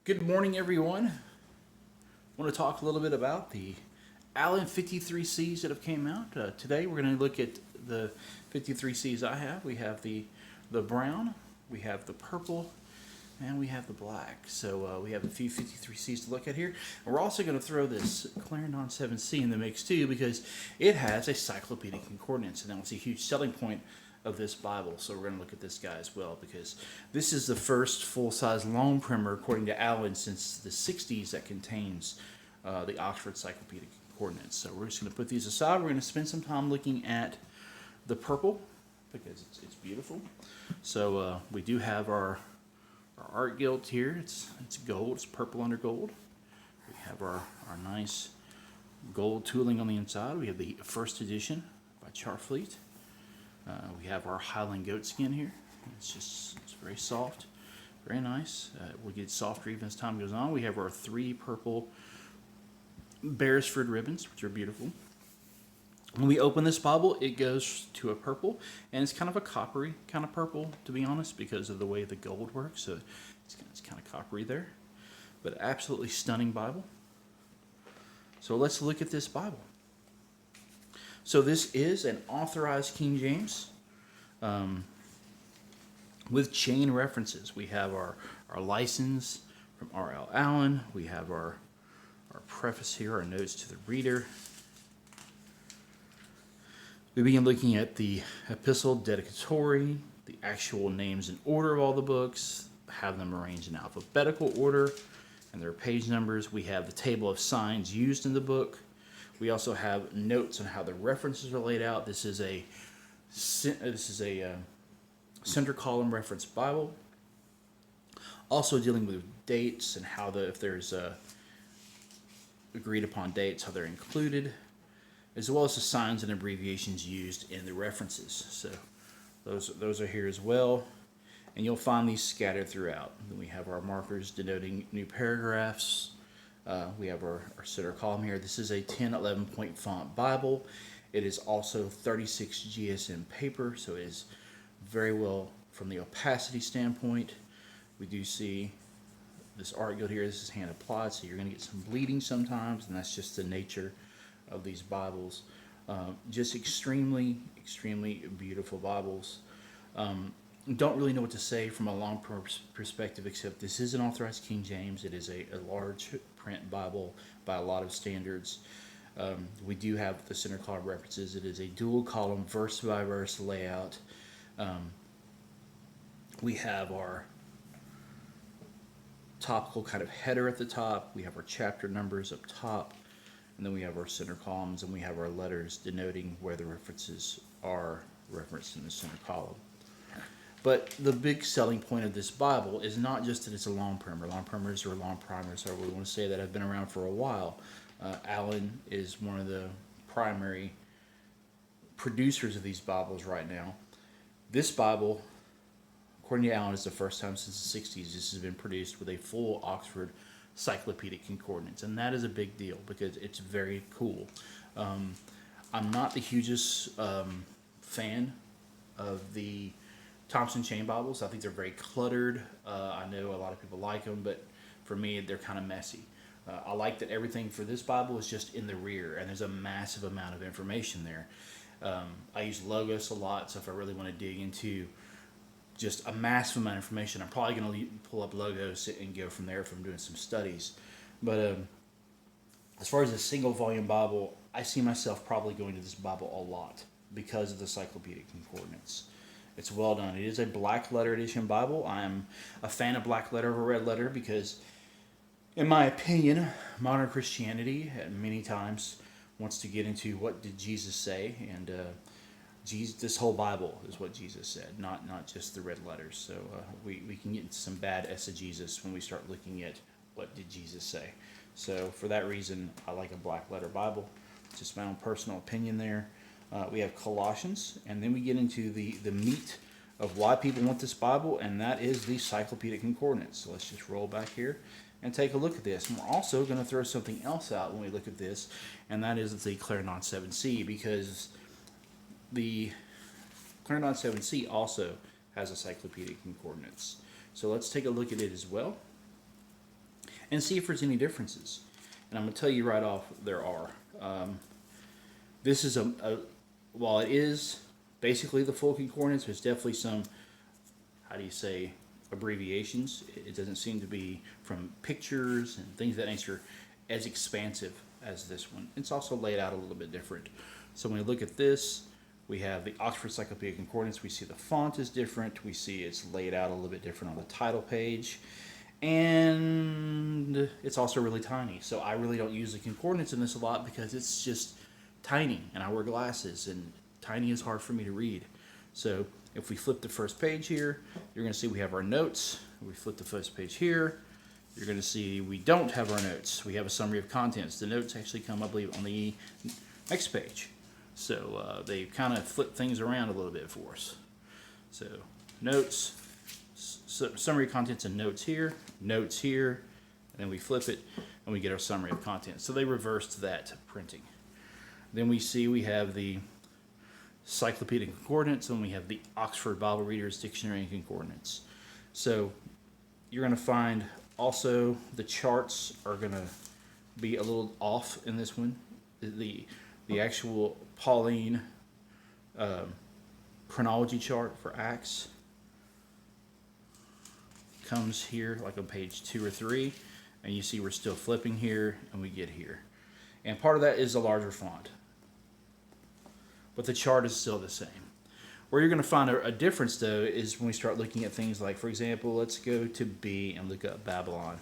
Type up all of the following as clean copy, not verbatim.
Good morning, everyone. I want to talk a little bit about the Allen 53Cs that have came out. Today we're going to look at the 53Cs I have. We have the brown, we have the purple, and we have the black. So we have a few 53Cs to look at here. And we're also going to throw this Clarendon 7C in the mix too because it has a cyclopedic concordance, and that's a huge selling point of this Bible. So we're going to look at this guy as well because this is the first full-size Longprimer, according to Allen, since the 60s that contains the Oxford Cyclopedic Concordance. So we're just going to put these aside. We're going to spend some time looking at the purple because it's beautiful. So we do have our art gilt here. It's gold. It's purple under gold. We have our nice gold tooling on the inside. We have the first edition by Charfleet. We have our Highland goat skin here. It's very soft, very nice. We'll get softer even as time goes on. We have our 3 purple Beresford ribbons, which are beautiful. When we open this Bible, it goes to a purple, and it's kind of a coppery kind of purple, to be honest, because of the way the gold works. So it's kind of coppery there, but absolutely stunning Bible. So let's look at this Bible. So this is an authorized King James with chain references. We have our license from R.L. Allen. We have our preface here, our notes to the reader. We begin looking at the epistle dedicatory, the actual names and order of all the books, have them arranged in alphabetical order, and their page numbers. We have the table of signs used in the book. We also have notes on how the references are laid out. This is a center column reference Bible. Also dealing with dates and how if there's agreed upon dates, how they're included, as well as the signs and abbreviations used in the references. So those are here as well, and you'll find these scattered throughout. Then we have our markers denoting new paragraphs. We have our center column here. This is a 1011 point font Bible. It is also 36 GSM paper, so it is very well from the opacity standpoint. We do see this art gilt here. This is hand applied, so you're going to get some bleeding sometimes, and that's just the nature of these Bibles. Just extremely beautiful Bibles. Don't really know what to say from a long perspective, except this is an authorized King James. It is a large print Bible by a lot of standards. We do have the center column references. It is a dual column verse by verse layout. We have our topical kind of header at the top. We have our chapter numbers up top, and then we have our center columns, and we have our letters denoting where the references are referenced in the center column. But the big selling point of this Bible is not just that it's a Longprimer. Longprimers or Longprimers, however we want to say that, have been around for a while. Allen is one of the primary producers of these Bibles right now. This Bible, according to Allen, is the first time since the 60s this has been produced with a full Oxford Cyclopedic Concordance, and that is a big deal because it's very cool. I'm not the hugest fan of the Thompson chain Bibles. I think they're very cluttered. I know a lot of people like them, but for me, they're kind of messy. I like that everything for this Bible is just in the rear, and there's a massive amount of information there. I use Logos a lot, so if I really want to dig into just a massive amount of information, I'm probably going to pull up Logos and go from there if I'm doing some studies. But as far as a single volume Bible, I see myself probably going to this Bible a lot because of the Cyclopedic Concordance. It's well done. It is a black letter edition Bible. I'm a fan of black letter over red letter because, in my opinion, modern Christianity many times wants to get into what did Jesus say, and this whole Bible is what Jesus said, not just the red letters. So we can get into some bad exegesis when we start looking at what did Jesus say. So for that reason, I like a black letter Bible. Just my own personal opinion there. We have Colossians, and then we get into the meat of why people want this Bible, and that is the Cyclopedic Concordance. So let's just roll back here and take a look at this. And we're also going to throw something else out when we look at this, and that is the Clarendon 7C, because the Clarendon 7C also has a Cyclopedic Concordance. So let's take a look at it as well. and see if there's any differences. And I'm going to tell you right off, there are. This is while it is basically the full concordance, there's definitely some, how do you say, abbreviations. It doesn't seem to be, from pictures and things of that nature, as expansive as this one. It's also laid out a little bit different. So when we look at this, we have the Oxford Cyclopedic Concordance. We see the font is different. We see it's laid out a little bit different on the title page. And it's also really tiny. So I really don't use the concordance in this a lot because it's just tiny. And I wear glasses, and tiny is hard for me to read. So if we flip the first page here, you're going to see we have our notes. We flip the first page here, you're going to see we don't have our notes. We have a summary of contents. The notes actually come, I believe, on the next page. So they kind of flip things around a little bit for us. So notes, summary of contents and notes here, and then we flip it and we get our summary of contents. So they reversed that printing. Then we see we have the Cyclopedic Concordance, and we have the Oxford Bible Reader's Dictionary and Concordance. So you're going to find also the charts are going to be a little off in this one. The actual Pauline chronology chart for Acts comes here like on page 2 or 3, and you see we're still flipping here and we get here. And part of that is a larger font, but the chart is still the same. Where you're going to find a difference, though, is when we start looking at things like, for example, let's go to B and look up Babylon.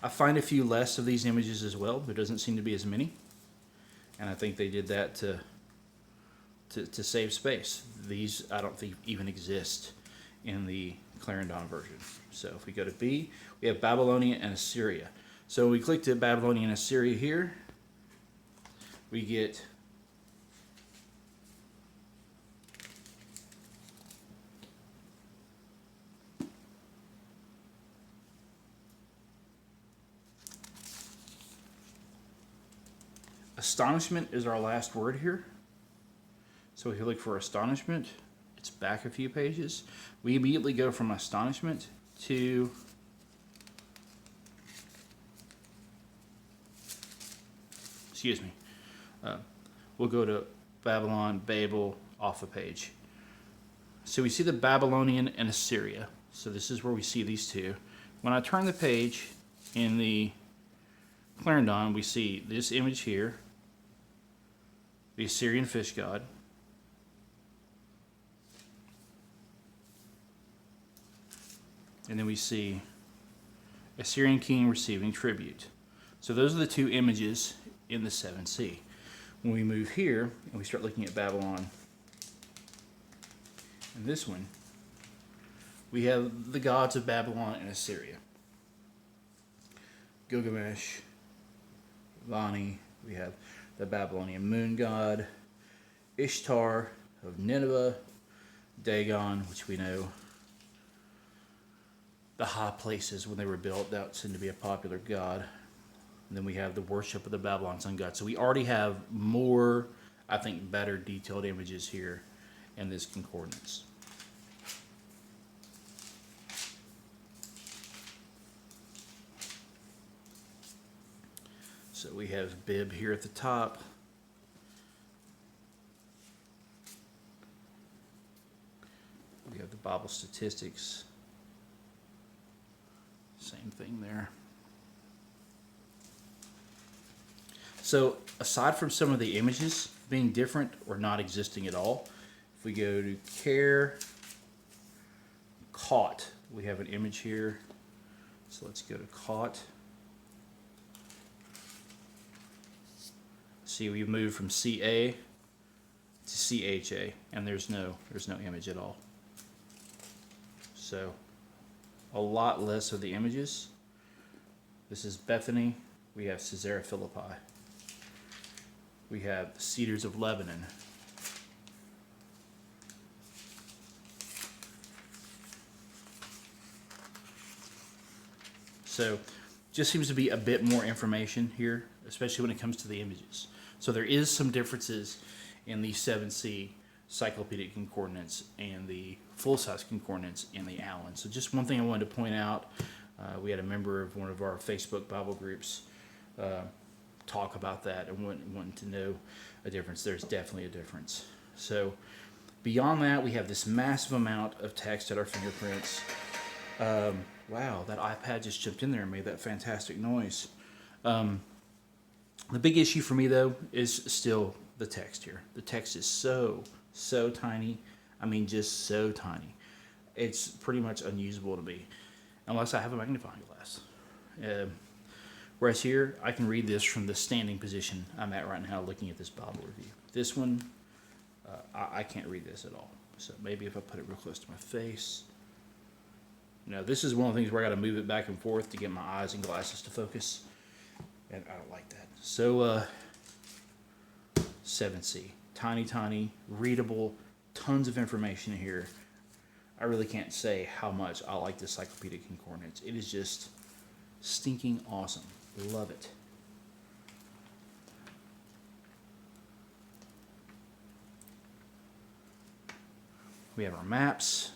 I find a few less of these images as well. There doesn't seem to be as many. And I think they did that to save space. These, I don't think, even exist in the Clarendon version. So if we go to B, we have Babylonian and Assyria. So we clicked at Babylonian and Assyria here. We get astonishment is our last word here. So if you look for astonishment, it's back a few pages. We immediately go from astonishment to we'll go to Babylon, Babel, off a page. So we see the Babylonian and Assyria. So this is where we see these two. When I turn the page in the Clarendon, we see this image here, the Assyrian fish god. And then we see Assyrian king receiving tribute. So those are the two images in the 7C. When we move here and we start looking at Babylon, and this one, we have the gods of Babylon and Assyria. Gilgamesh, Vani, we have the Babylonian moon god, Ishtar of Nineveh, Dagon, which we know the high places when they were built, that seemed to be a popular god. And then we have the worship of the Babylon sun god. So we already have more, I think, better detailed images here in this concordance. So we have Bib here at the top. We have the Bible statistics. Same thing there. So aside from some of the images being different or not existing at all, if we go to care, caught, we have an image here. So let's go to caught. See, we moved from CA to CHA, and there's no image at all. So a lot less of the images. This is Bethany. We have Caesarea Philippi. We have the Cedars of Lebanon. So just seems to be a bit more information here, especially when it comes to the images. So there is some differences in the 7C cyclopedic concordance and the full-size concordance in the Allen. So just one thing I wanted to point out, we had a member of one of our Facebook Bible groups talk about that and wanting to know a difference. There's definitely a difference. So beyond that, we have this massive amount of text at our fingerprints. Wow, that iPad just jumped in there and made that fantastic noise. The big issue for me, though, is still the text here. The text is so tiny. I mean, just so tiny. It's pretty much unusable to me, unless I have a magnifying glass. Whereas here, I can read this from the standing position I'm at right now looking at this Bible review. This one, I can't read this at all. So maybe if I put it real close to my face. Now, this is one of the things where I got to move it back and forth to get my eyes and glasses to focus. And I don't like that. So, 7C. Tiny, readable, tons of information here. I really can't say how much I like the cyclopedic concordance. It is just stinking awesome. Love it. We have our maps.